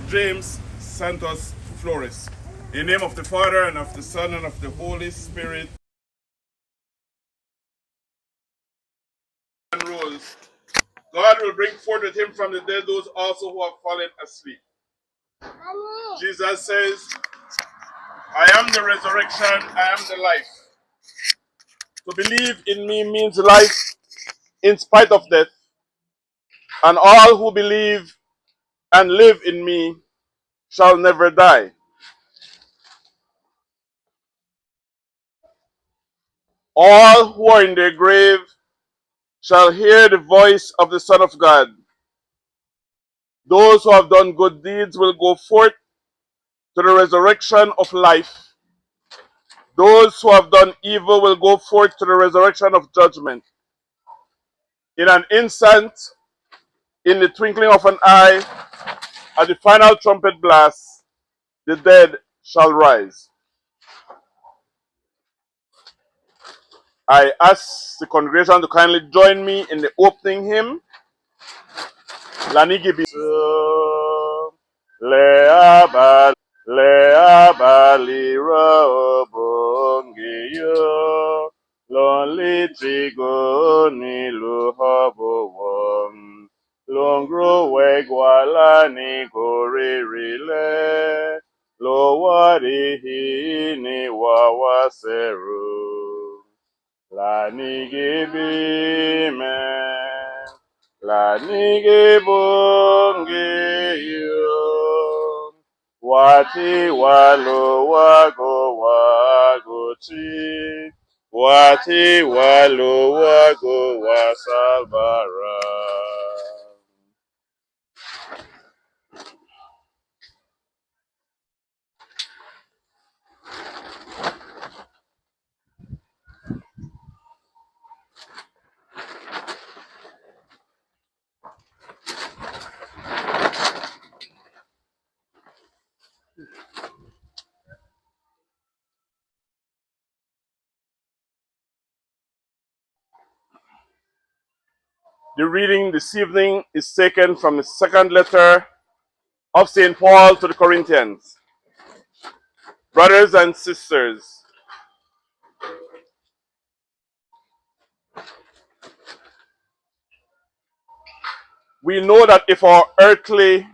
James Santos Flores. In the name of the Father, and of the Son, and of the Holy Spirit. And rules. God will bring forth with him from the dead those also who have fallen asleep. Jesus says, I am the resurrection, I am the life. To believe in me means life in spite of death. And all who believe and live in me shall never die. All who are in their grave shall hear the voice of the Son of God. Those who have done good deeds will go forth to the resurrection of life. Those who have done evil will go forth to the resurrection of judgment. In an instant, in the twinkling of an eye, at the final trumpet blast, the dead shall rise. I ask the congregation to kindly join me in the opening hymn. Lonely trigo ni luhobo wom. Longro wegwala ni gorerile. Lo wari hi ni wawaseru. La nigibime. La nigibonge yo. Wati walo wago wago chi. Wati walo wago wasalvara. The reading this evening is taken from the second letter of St. Paul to the Corinthians. Brothers and sisters, we know that if our earthly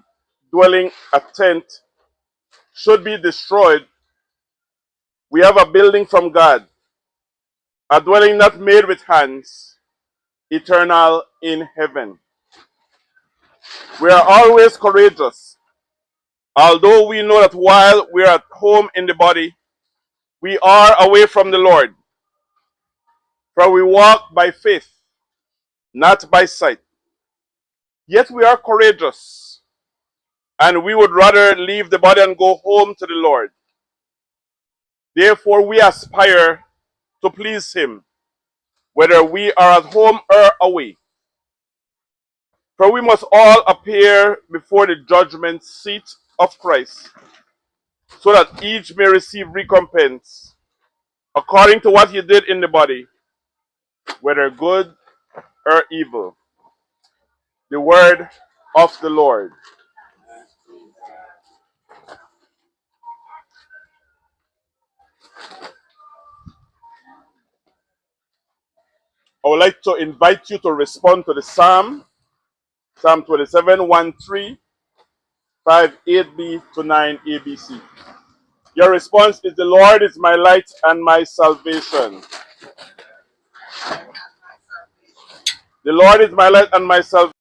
dwelling, a tent, should be destroyed, we have a building from God, a dwelling not made with hands, eternal in heaven. We are always courageous, although we know that while we are at home in the body, we are away from the Lord. For we walk by faith, not by sight. Yet we are courageous, and we would rather leave the body and go home to the Lord. Therefore, we aspire to please him, whether we are at home or away. For we must all appear before the judgment seat of Christ, so that each may receive recompense according to what he did in the body, whether good or evil. The word of the Lord. I would like to invite you to respond to the Psalm 27, 1, 3, 5, 8b to 9 ABC. Your response is, the Lord is my light and my salvation. The Lord is my light and my salvation.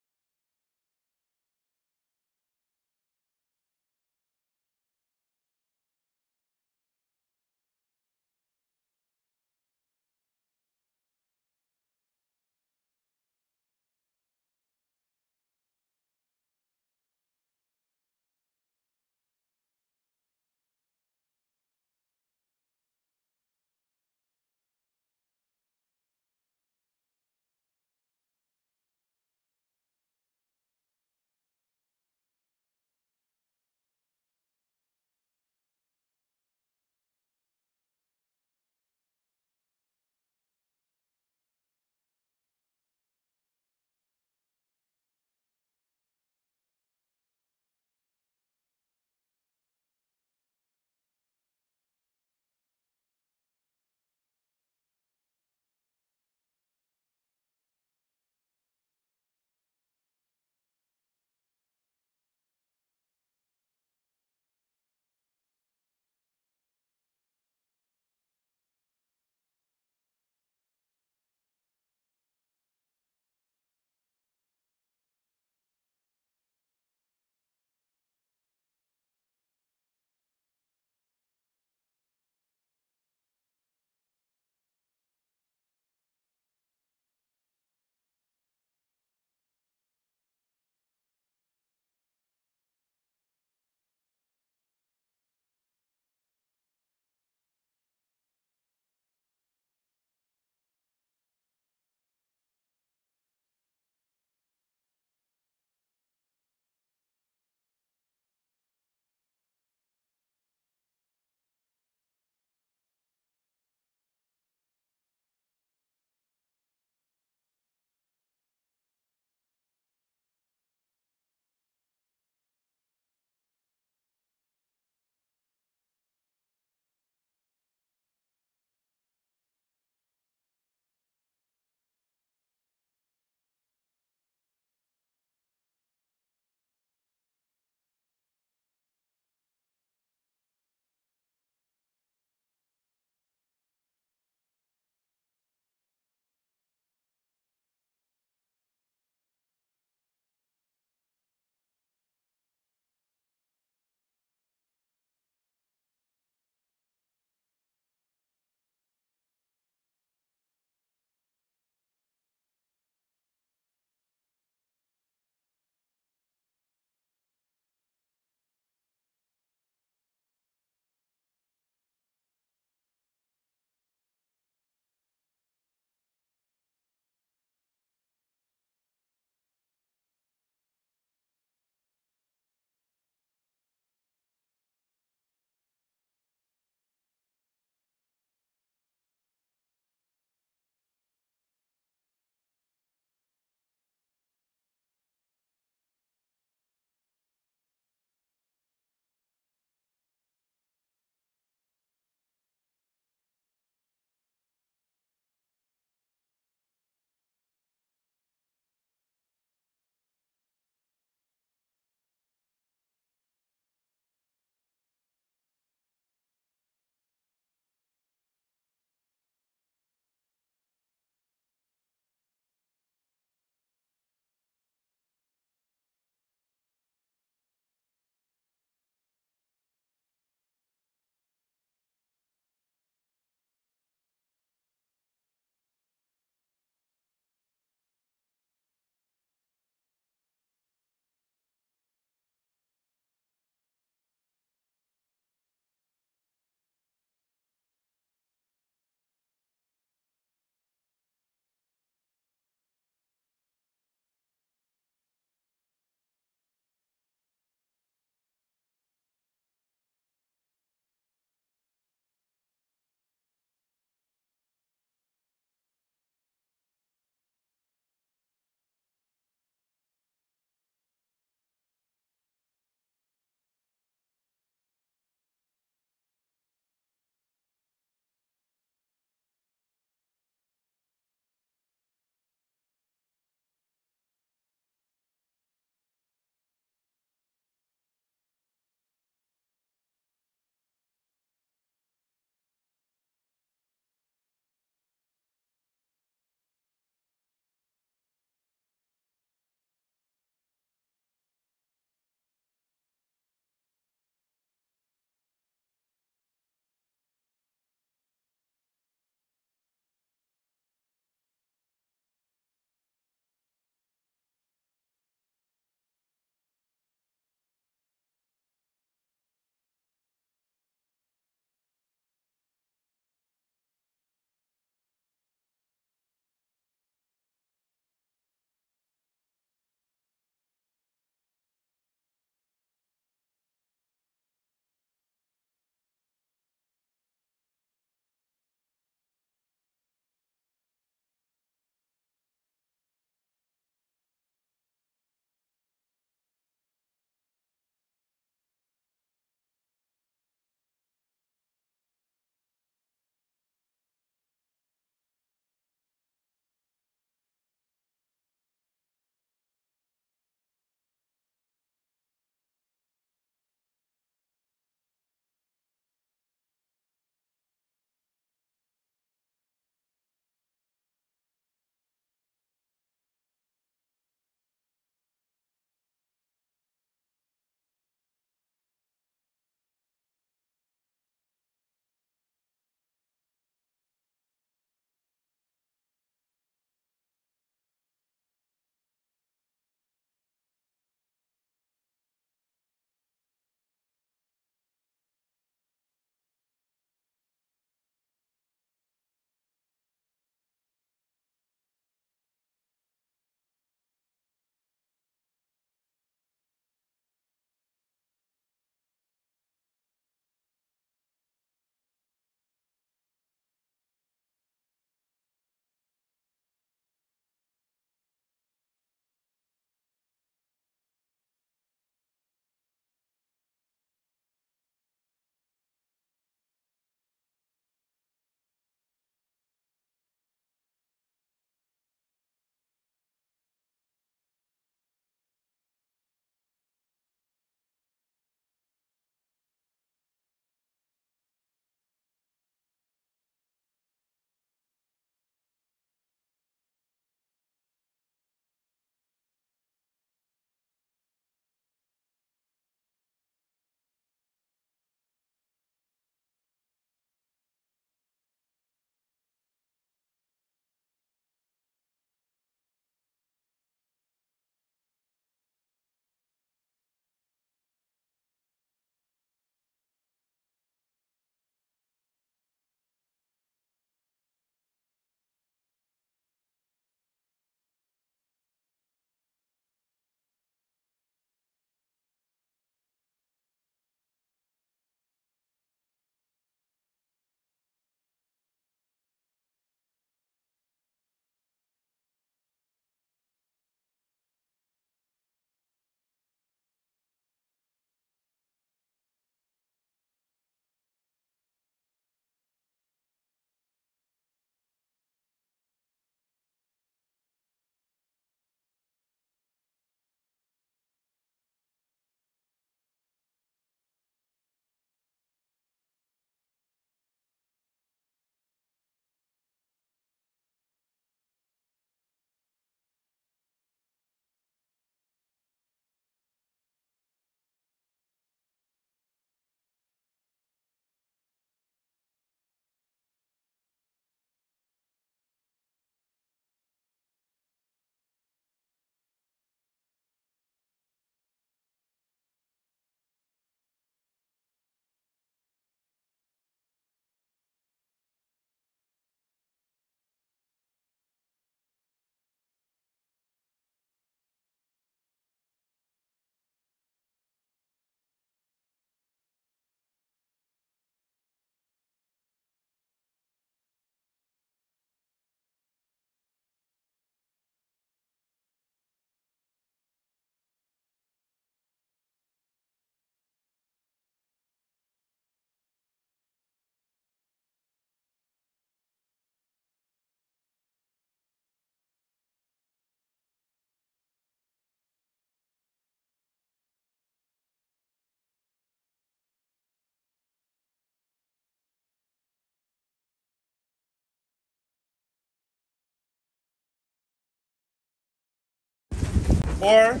or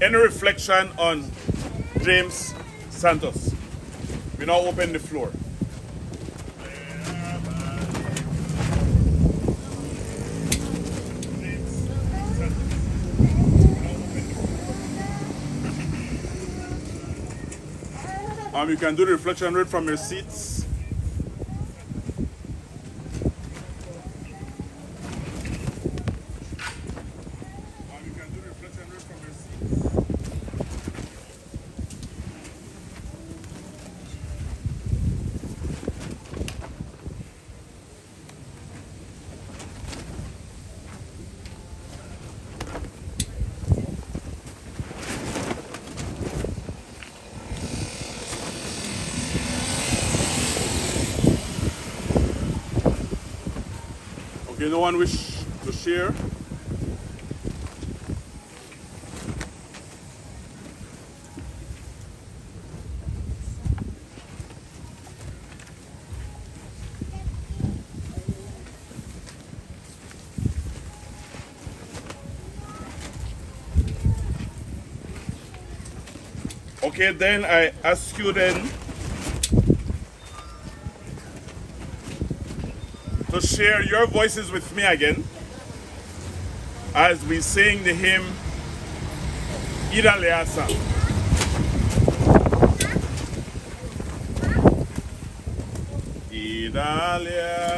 any reflection on James Santos. We now open the floor. You can do the reflection read from your seats. Okay, no one wish to share? Okay, then I ask you then to share your voices with me again as we sing the hymn Idaleasa. Idaleasa.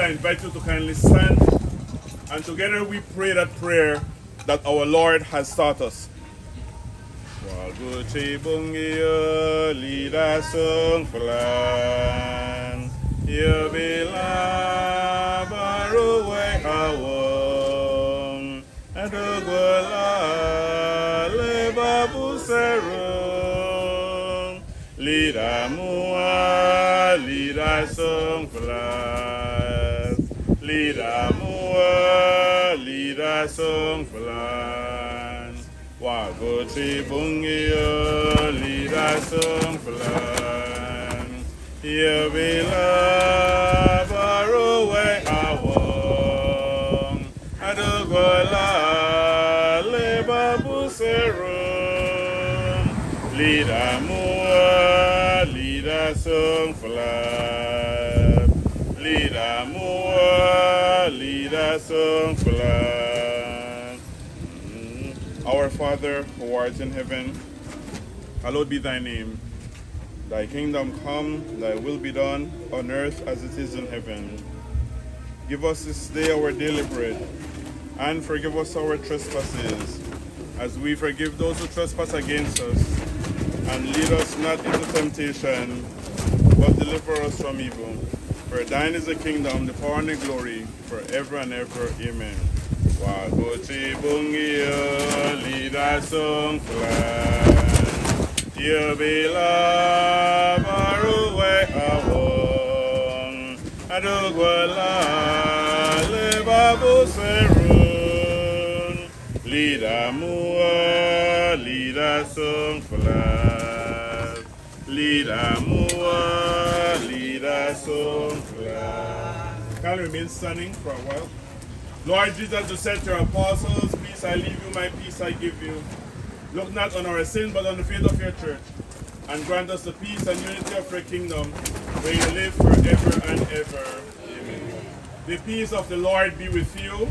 I invite you to kindly stand, and together we pray that prayer that our Lord has taught us. Lead us on plan, Yubila Baruwe Hawong Adugula Lebabu Serum Lida Mua Lida Song Flas Lida Mua Lida Song Flas Wagochi Bungio Lida Song Flas Yubila Baruwe Hawong Adugula Lebabu Serum Lida Mua Lida Song Flap Lida Mua Lida Song Flap. Our Father who art in heaven, hallowed be thy name. Thy kingdom come, thy will be done, on earth as it is in heaven. Give us this day our daily bread, and forgive us our trespasses, as we forgive those who trespass against us. And lead us not into temptation, but deliver us from evil. For thine is the kingdom, the power, and the glory, forever and ever. Amen. Wagochi bungi lead us on fly. Yubila Baruwe Hawong Adugwala Lebabu Serun Lida Mua Lida Song Flas Lida Mua Lida Song Flas. Can you remain standing for a while? Lord Jesus, you said to your apostles, peace I leave you, my peace I give you. Look not on our sin, but on the faith of your church, and grant us the peace and unity of your kingdom, where you live forever and ever. Amen. The peace of the Lord be with you.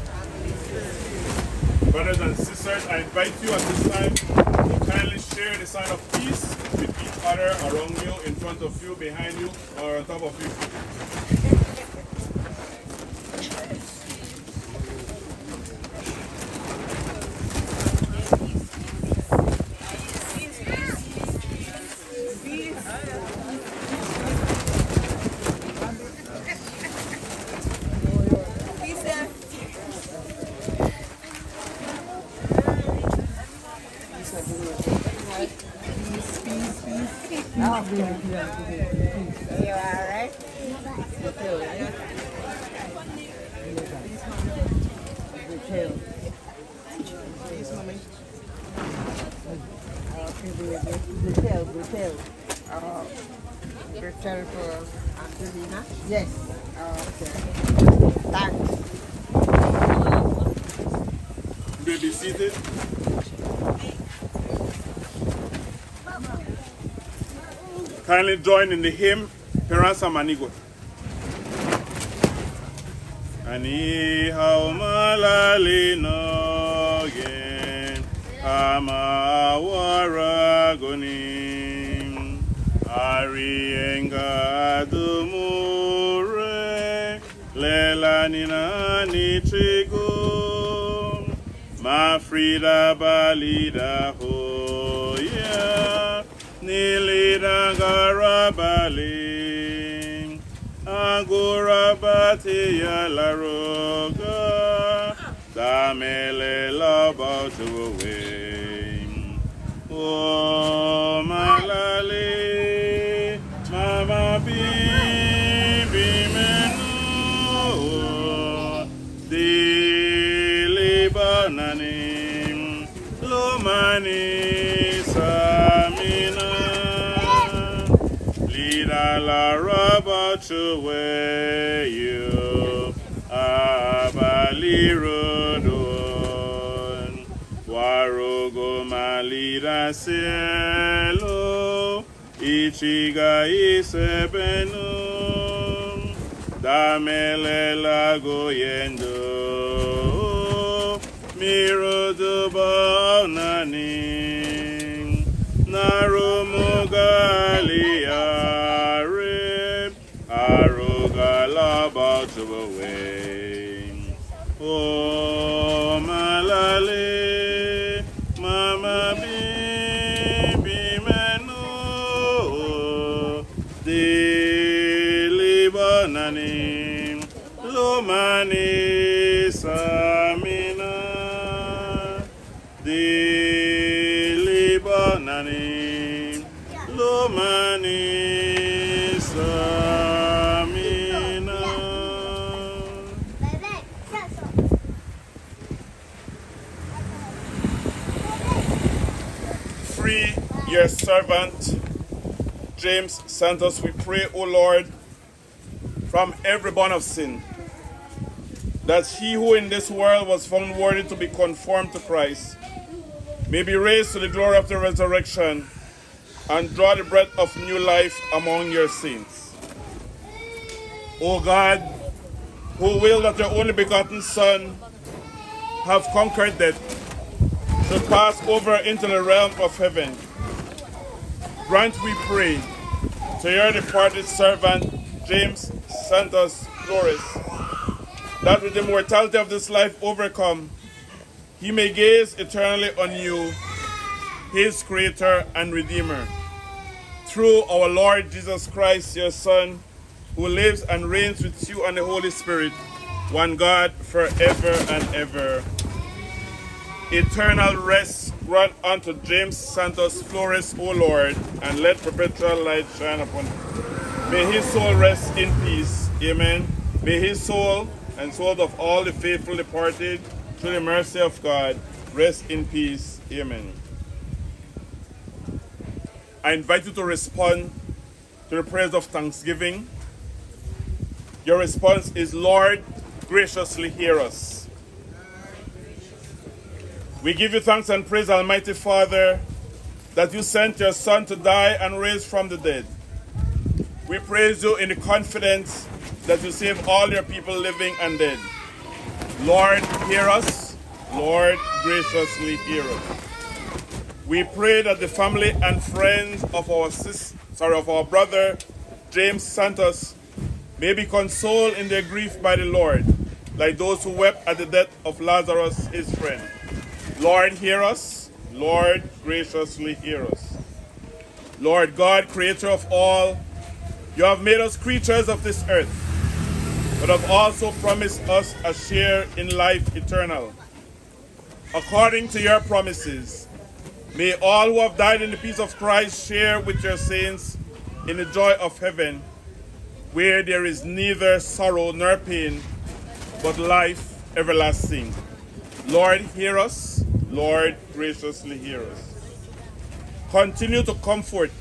Brothers and sisters, I invite you at this time to kindly share the sign of peace with each other around you, in front of you, behind you, or on top of you. Are you alright? Good for Angelina? Yes. Okay. Thanks. You may be seated. Kindly join in the hymn, Perasa Manigo. Ani haumalali nogen ama waragoni arienga dumure lela nina nitrigo mafrida balida hoya nilida garabali Agurabati Yalaroga Damele Laba to away. Oh Malali Mama Bibi Menu Di Libananim Lumani Samina Lida la raba to where you abali rodon warogo malida cielo ichiga isebenu damele lago yendo mirodo banani narumogalia about to away. Oh, Malale, Mama Bibi Menu, the Liban Lomani Samina Dilibanani Lomani Samina. Free your servant James Santos, we pray, O Lord, from every bond of sin, that he who in this world was found worthy to be conformed to Christ may be raised to the glory of the resurrection and draw the breath of new life among your saints. O God, who will that your only begotten Son have conquered death, should pass over into the realm of heaven, grant, we pray, to your departed servant, James Santos Flores, that with the mortality of this life overcome, he may gaze eternally on you, his Creator and Redeemer. Through our Lord Jesus Christ, your Son, who lives and reigns with you and the Holy Spirit, one God, forever and ever. Eternal rest grant unto James Santos Flores, O Lord, and let perpetual light shine upon him. May his soul rest in peace. Amen. May his soul and souls of all the faithful departed, through the mercy of God, rest in peace. Amen. I invite you to respond to the prayers of thanksgiving. Your response is, Lord, graciously hear us. We give you thanks and praise, Almighty Father, that you sent your Son to die and raise from the dead. We praise you in the confidence that you save all your people living and dead. Lord, hear us. Lord, graciously hear us. We pray that the family and friends of our brother James Santos may be consoled in their grief by the Lord, like those who wept at the death of Lazarus, his friend. Lord, hear us. Lord, graciously hear us. Lord God, creator of all, you have made us creatures of this earth, but have also promised us a share in life eternal. According to your promises, may all who have died in the peace of Christ share with your saints in the joy of heaven, where there is neither sorrow nor pain, but life everlasting. Lord, hear us. Lord, graciously hear us. Continue to comfort,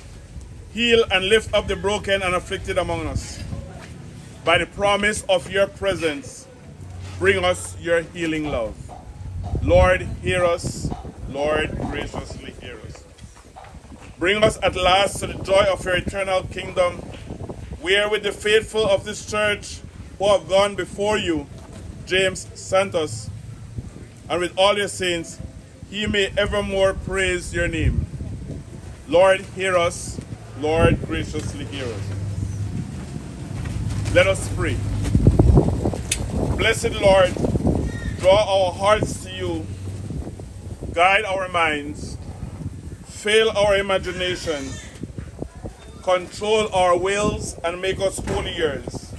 heal, and lift up the broken and afflicted among us. By the promise of your presence, bring us your healing love. Lord, hear us. Lord, graciously hear us. Bring us at last to the joy of your eternal kingdom, where with the faithful of this church who have gone before you, James Santos, and with all your saints, he may evermore praise your name. Lord, hear us. Lord, graciously hear us. Let us pray. Blessed Lord, draw our hearts to you, guide our minds, fill our imagination, control our wills, and make us wholly yours.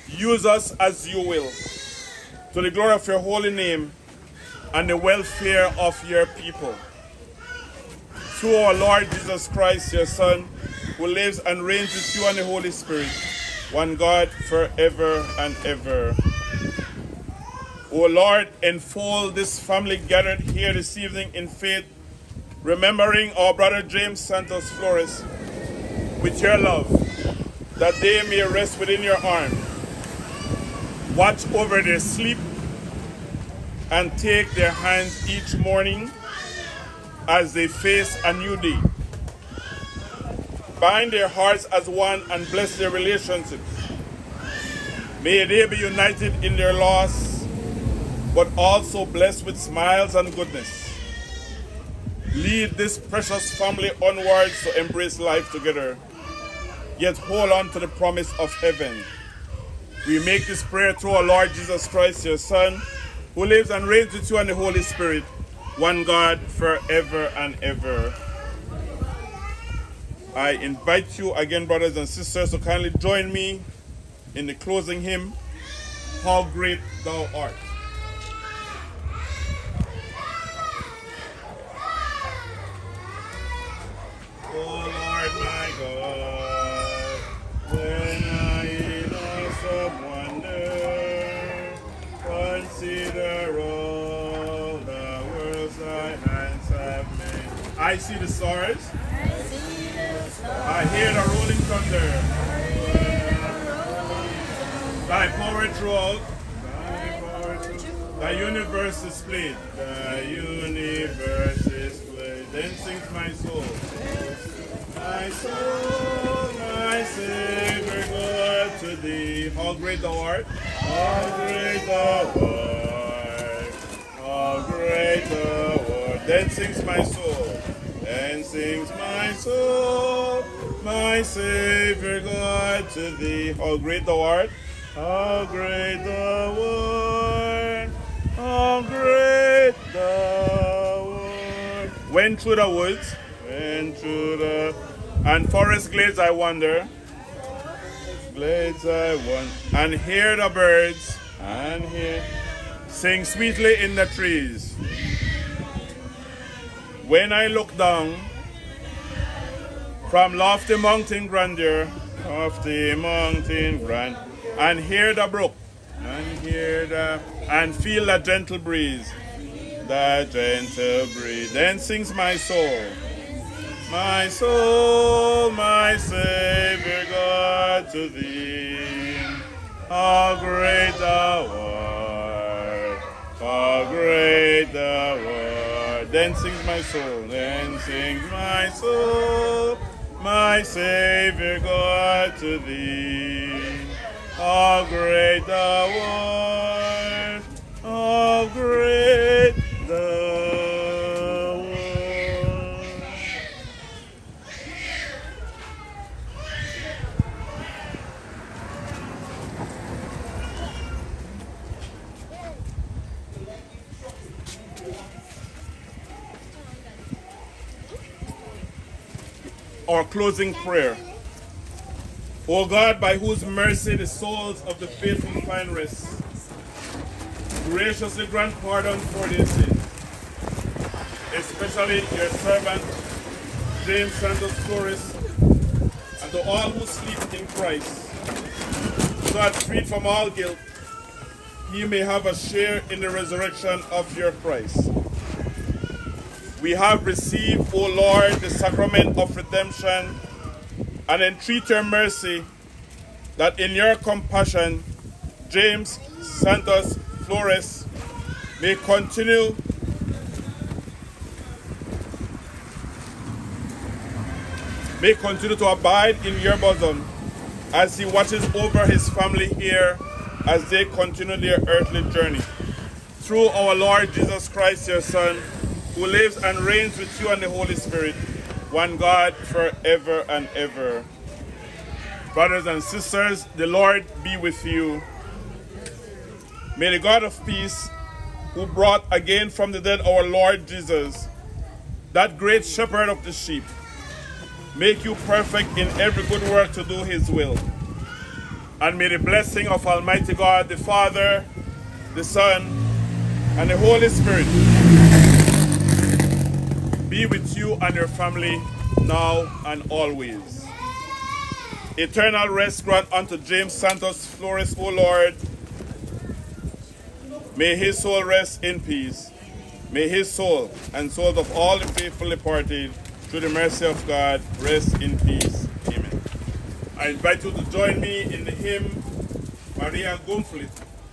Use us as you will, to the glory of your holy name and the welfare of your people. Through our Lord Jesus Christ, your Son, who lives and reigns with you and the Holy Spirit, one God, forever and ever. O Lord, enfold this family gathered here this evening in faith, remembering our brother James Santos Flores with your love, that they may rest within your arms. Watch over their sleep and take their hands each morning as they face a new day. Bind their hearts as one and bless their relationships. May they be united in their loss, but also blessed with smiles and goodness. Lead this precious family onwards to embrace life together, yet hold on to the promise of heaven. We make this prayer through our Lord Jesus Christ, your Son, who lives and reigns with you and the Holy Spirit, one God, forever and ever. I invite you again, brothers and sisters, to kindly join me in the closing hymn, how great thou art. Oh Lord my God, when I in awesome wonder consider all the worlds thy hands have made. I see the stars. I hear the rolling thunder. Thy power throughout. The universe displayed. The universe displayed. Then sings my soul. My soul, my Savior, God, to thee. How great thou art. How great thou art. How great thou art. Then sings my soul. Then sings my soul, my Savior God, to thee. How great thou art. How great thou art. How great thou art. Went through the woods, went through the and forest glades I wander. Glades I wander. And hear the birds, and hear sing sweetly in the trees. When I look down from lofty mountain grandeur, lofty mountain grand, and hear the brook, and feel the gentle breeze, then sings my soul, my Savior God, to thee. How great thou art, how great thou art. Then sings my soul, then sings my soul, my Savior God, to thee. How great thou art, how great thou art. Our closing prayer. O God, by whose mercy the souls of the faithful find rest, graciously grant pardon for their sins, especially your servant James Santos Flores, and to all who sleep in Christ, so that freed from all guilt, he may have a share in the resurrection of your Christ. We have received, O Lord, the sacrament of redemption, and entreat your mercy that in your compassion, James Santos Flores may continue to abide in your bosom as he watches over his family here as they continue their earthly journey. Through our Lord Jesus Christ, your Son, who lives and reigns with you and the Holy Spirit, one God forever and ever. Brothers and sisters, the Lord be with you. May the God of peace, who brought again from the dead our Lord Jesus, that great shepherd of the sheep, make you perfect in every good work to do his will. And may the blessing of Almighty God, the Father, the Son, and the Holy Spirit be with you and your family now and always. Eternal rest grant unto James Santos Flores, O Lord. May his soul rest in peace. May his soul and souls of all the faithful departed, through the mercy of God, rest in peace. Amen. I invite you to join me in the hymn Maria Gumflit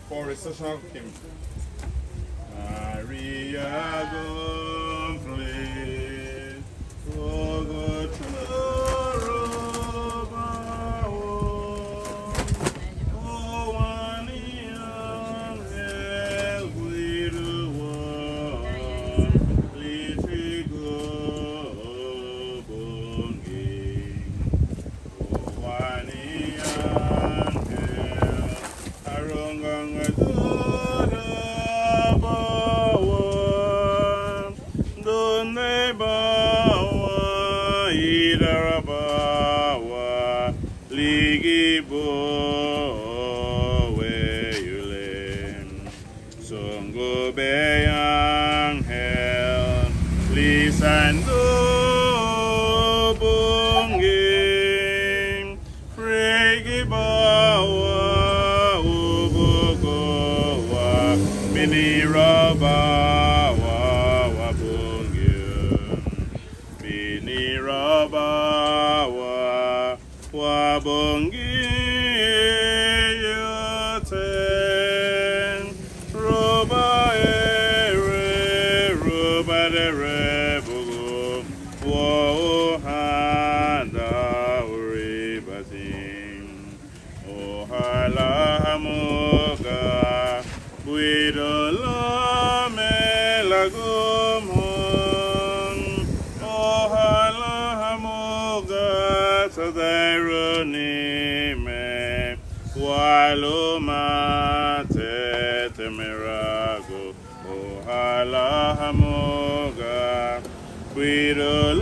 for recessional hymn. Maria Gumflit, oh God, Ira Sungguh beyang hel lisan dubungin Fregi bawa ubugowa Mini rabawa wabungin Mini rabawa wabungin Waluma tete mirago ohala hamoga Cuido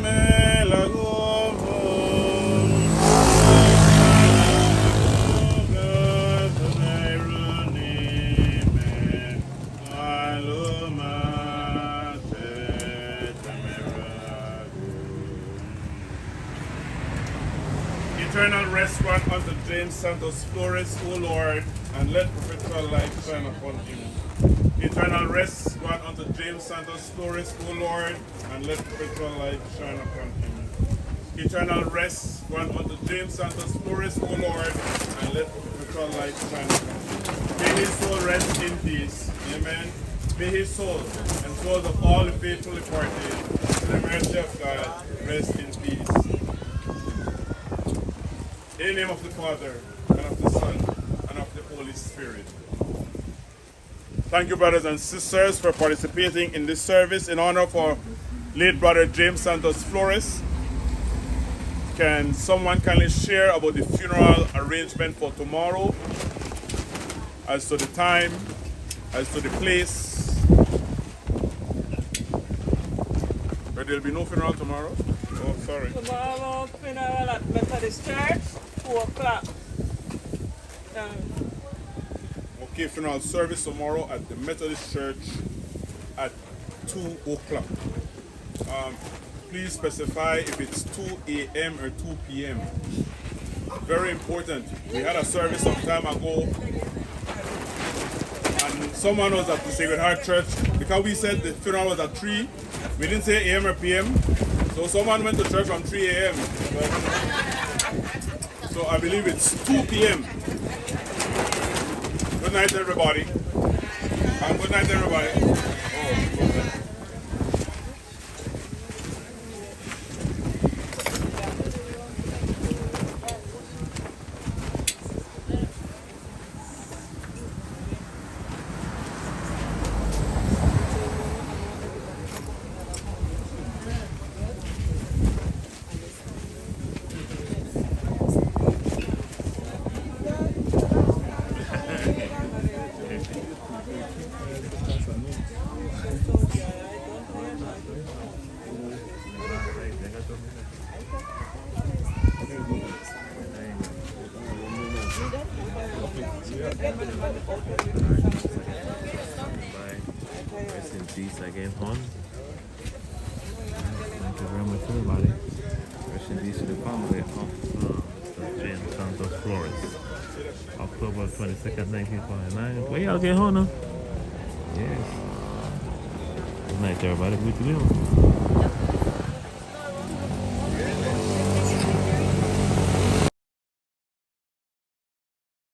me la Eternal rest grant unto James Santos Flores, O Lord, and let perpetual life shine upon him. Eternal rest grant unto James Santos Flores, O Lord, and let perpetual life shine upon him. Eternal rest grant unto James Santos Flores, O Lord, and let perpetual life shine upon him. May his soul rest in peace. Amen. May his soul and souls of all the faithful departed, to the mercy of God, rest in peace. In the name of the Father, and of the Son, and of the Holy Spirit. Thank you, brothers and sisters, for participating in this service in honor of our late brother James Santos Flores. Can someone kindly share about the funeral arrangement for tomorrow? As to the time, as to the place. But there will be no funeral tomorrow? Oh, sorry. Tomorrow, funeral at Methodist Church, 4 o'clock. Okay, funeral service tomorrow at the Methodist Church at 2 o'clock. Please specify if it's 2 a.m. or 2 p.m. Very important. We had a service some time ago, and someone was at the Sacred Heart Church. Because we said the funeral was at 3, we didn't say a.m. or p.m. So someone went to church from 3 a.m. So I believe it's 2 p.m. Good night, everybody. Good night, everybody. Oh, good night. Rest in peace again, hon. Thank you very much, everybody. Rest in peace to the family of Mr. James Santos Flores. October 22nd, 1949. Where y'all get home now? Yes. Good night, everybody. Good to be on.